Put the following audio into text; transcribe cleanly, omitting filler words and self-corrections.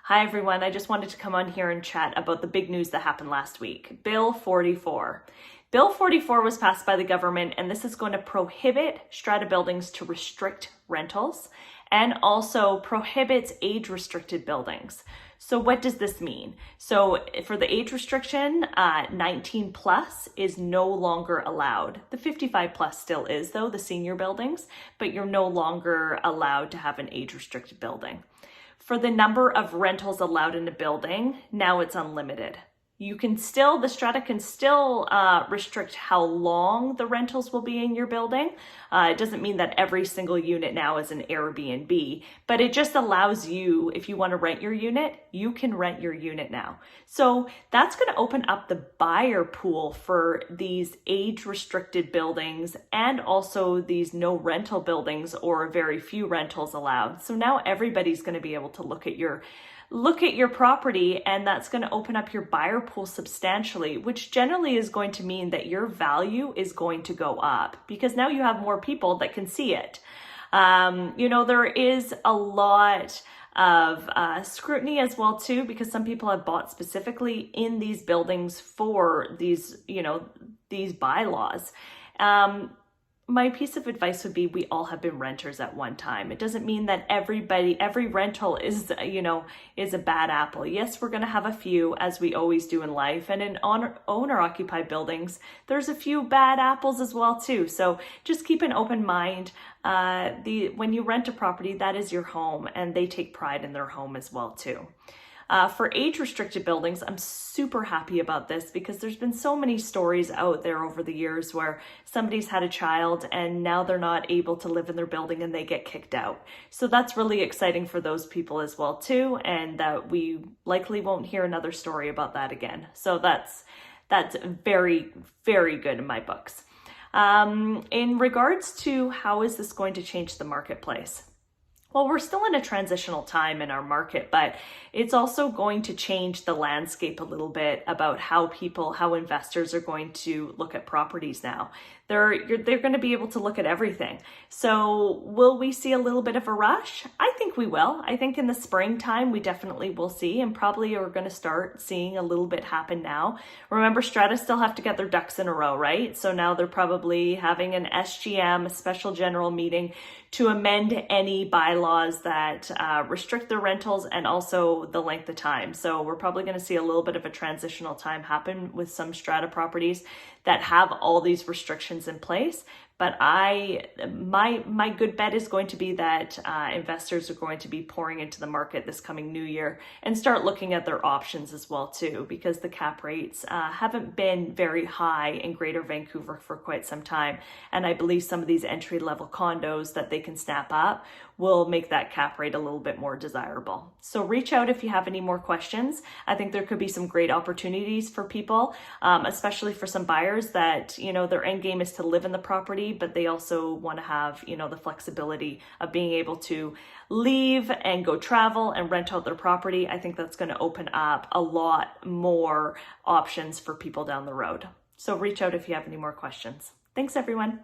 Hi everyone, I just wanted to come on here and chat about the big news that happened last week. Bill 44. Bill 44 was passed by the government, and this is going to prohibit strata buildings to restrict rentals and also prohibits age-restricted buildings. So what does this mean? So for the age restriction, 19 plus is no longer allowed. The 55 plus still is though, the senior buildings, but you're no longer allowed to have an age-restricted building. For the number of rentals allowed in a building, now it's unlimited. The strata can still restrict how long the rentals will be in your building. It doesn't mean that every single unit now is an Airbnb, but it just allows you, if you want to rent your unit, you can rent your unit now. So that's going to open up the buyer pool for these age-restricted buildings and also these no rental buildings or very few rentals allowed. So now everybody's going to be able to look at your property, and that's going to open up your buyer pool substantially, which generally is going to mean that your value is going to go up because now you have more people that can see it. There is a lot of scrutiny as well too, because some people have bought specifically in these buildings for these bylaws. My piece of advice would be we all have been renters at one time. It doesn't mean that every rental is a bad apple. Yes, we're going to have a few, as we always do in life. And in owner-occupied buildings, there's a few bad apples as well too. So just keep an open mind. When you rent a property, that is your home, and they take pride in their home as well too. For age-restricted buildings, I'm super happy about this because there's been so many stories out there over the years where somebody's had a child and now they're not able to live in their building and they get kicked out. So that's really exciting for those people as well too, and that we likely won't hear another story about that again. So that's very, very good in my books. In regards to how is this going to change the marketplace? Well, we're still in a transitional time in our market, but it's also going to change the landscape a little bit about how investors are going to look at properties now. They're going to be able to look at everything. So will we see a little bit of a rush? I think we will. I think in the springtime, we definitely will see, and probably are going to start seeing a little bit happen now. Remember, Strata still have to get their ducks in a row, right? So now they're probably having an SGM, a special general meeting, to amend any bylaws that restrict their rentals and also the length of time. So we're probably going to see a little bit of a transitional time happen with some strata properties that have all these restrictions in place. But my good bet is going to be that investors are going to be pouring into the market this coming new year and start looking at their options as well too, because the cap rates haven't been very high in Greater Vancouver for quite some time. And I believe some of these entry-level condos that they can snap up will make that cap rate a little bit more desirable. So reach out if you have any more questions. I think there could be some great opportunities for people, especially for some buyers that, their end game is to live in the property, but they also want to have, the flexibility of being able to leave and go travel and rent out their property. I think that's going to open up a lot more options for people down the road. So reach out if you have any more questions. Thanks, everyone.